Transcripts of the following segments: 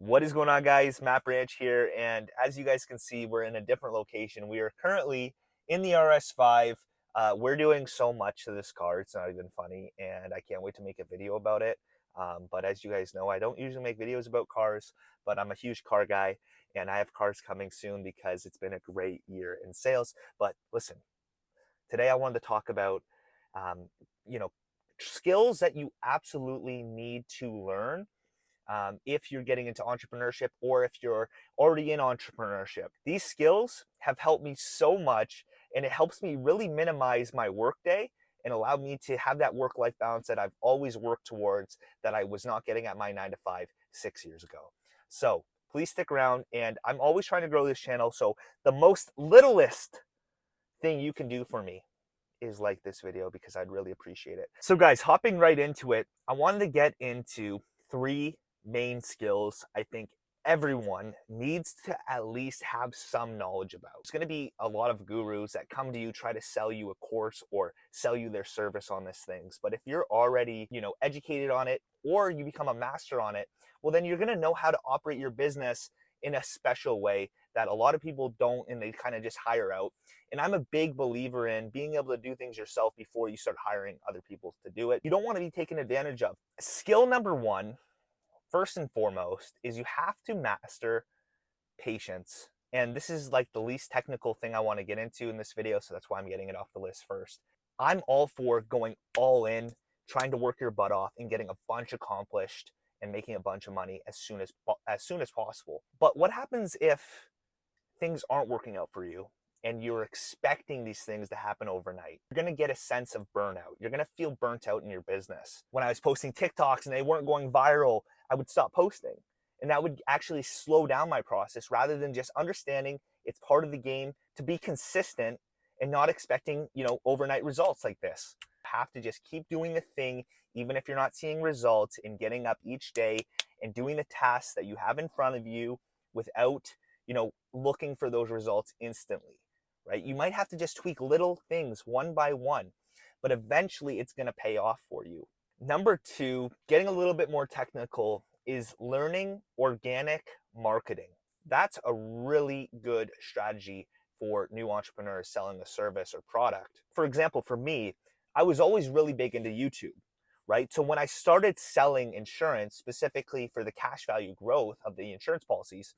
What is going on, guys? Matt Branch here, and as you guys can see, we're in a different location. We are currently in the RS5. We're doing so much to this car, it's not even funny, and I can't wait to make a video about it. But as you guys know, I don't usually make videos about cars, but I'm a huge car guy, and I have cars coming soon because it's been a great year in sales. But listen, today I wanted to talk about, um, you know, skills that you absolutely need to learn if you're getting into entrepreneurship or if you're already in entrepreneurship. These skills have helped me so much, and it helps me really minimize my workday and allow me to have that work-life balance that I've always worked towards, that I was not getting at my 9 to 5 6 years ago. So please stick around, and I'm always trying to grow this channel. So the most littlest thing you can do for me is like this video, because I'd really appreciate it. So guys, hopping right into it, I wanted to get into 3 main skills I think everyone needs to at least have some knowledge about. There's going to be a lot of gurus that come to you, try to sell you a course or sell you their service on these things. But if you're already, educated on it, or you become a master on it, well, then you're going to know how to operate your business in a special way that a lot of people don't, and they kind of just hire out. And I'm a big believer in being able to do things yourself before you start hiring other people to do it. You don't want to be taken advantage of. Skill number 1, first and foremost, is you have to master patience. And this is like the least technical thing I want to get into in this video, so that's why I'm getting it off the list first. I'm all for going all in, trying to work your butt off and getting a bunch accomplished and making a bunch of money as soon as possible. But what happens if things aren't working out for you and you're expecting these things to happen overnight? You're going to get a sense of burnout. You're going to feel burnt out in your business. When I was posting TikToks and they weren't going viral, I would stop posting. And that would actually slow down my process, rather than just understanding it's part of the game to be consistent and not expecting, overnight results like this. You have to just keep doing the thing, even if you're not seeing results, and getting up each day and doing the tasks that you have in front of you without, looking for those results instantly, right? You might have to just tweak little things one by one, but eventually it's going to pay off for you. Number 2, getting a little bit more technical, is learning organic marketing. That's a really good strategy for new entrepreneurs selling a service or product. For example, for me, I was always really big into YouTube, right? So when I started selling insurance, specifically for the cash value growth of the insurance policies,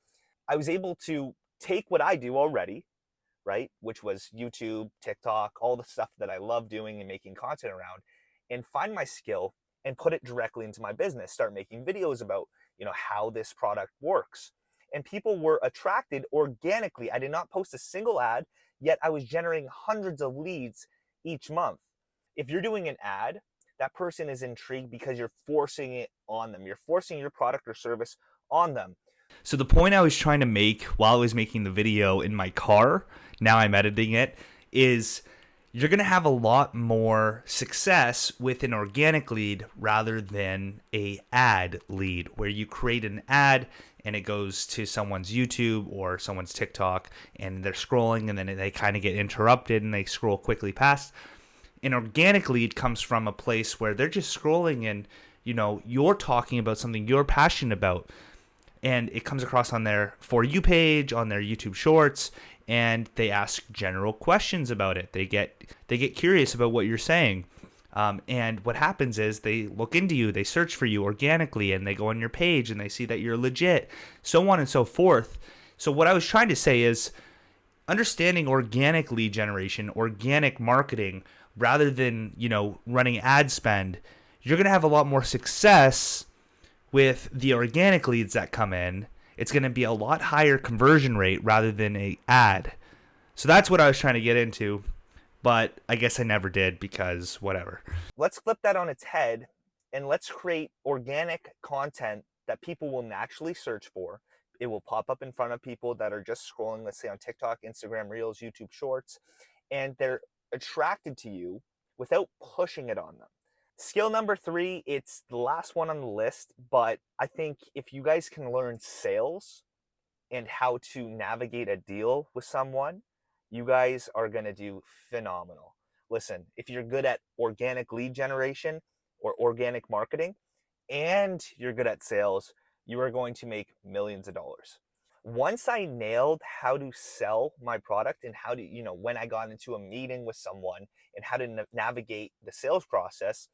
I was able to take what I do already, right, which was YouTube, TikTok, all the stuff that I love doing and making content around, and find my skill and put it directly into my business, start making videos about, how this product works. And people were attracted organically. I did not post a single ad, yet I was generating hundreds of leads each month. If you're doing an ad, that person is intrigued because you're forcing it on them. You're forcing your product or service on them. So the point I was trying to make while I was making the video in my car, now I'm editing it, is you're going to have a lot more success with an organic lead rather than a ad lead, where you create an ad and it goes to someone's YouTube or someone's TikTok and they're scrolling, and then they kind of get interrupted and they scroll quickly past. An organic lead comes from a place where they're just scrolling and, you're talking about something you're passionate about. And it comes across on their For You page, on their YouTube Shorts, and they ask general questions about it. They get curious about what you're saying. And what happens is they look into you, they search for you organically, and they go on your page and they see that you're legit, so on and so forth. So what I was trying to say is understanding organic lead generation, organic marketing, rather than, running ad spend, you're going to have a lot more success with the organic leads that come in. It's going to be a lot higher conversion rate rather than an ad. So that's what I was trying to get into, but I guess I never did, because whatever. Let's flip that on its head, and let's create organic content that people will naturally search for. It will pop up in front of people that are just scrolling, let's say on TikTok, Instagram Reels, YouTube Shorts, and they're attracted to you without pushing it on them. Skill number 3, it's the last one on the list, but I think if you guys can learn sales and how to navigate a deal with someone, you guys are going to do phenomenal. Listen, if you're good at organic lead generation or organic marketing and you're good at sales, you are going to make millions of dollars. Once I nailed how to sell my product and how to, when I got into a meeting with someone and how to navigate the sales process,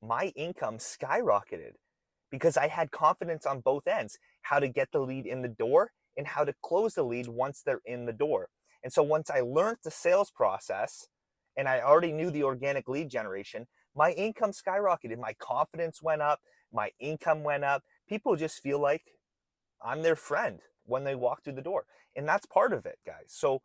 my income skyrocketed because I had confidence on both ends, how to get the lead in the door and how to close the lead once they're in the door. And so once I learned the sales process and I already knew the organic lead generation, my income skyrocketed. My confidence went up, my income went up. People just feel like I'm their friend when they walk through the door. And that's part of it, guys. So,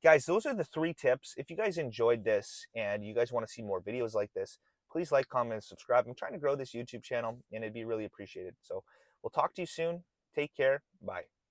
guys, those are the 3 tips. If you guys enjoyed this and you guys want to see more videos like this, please like, comment, and subscribe. I'm trying to grow this YouTube channel and it'd be really appreciated. So we'll talk to you soon. Take care. Bye.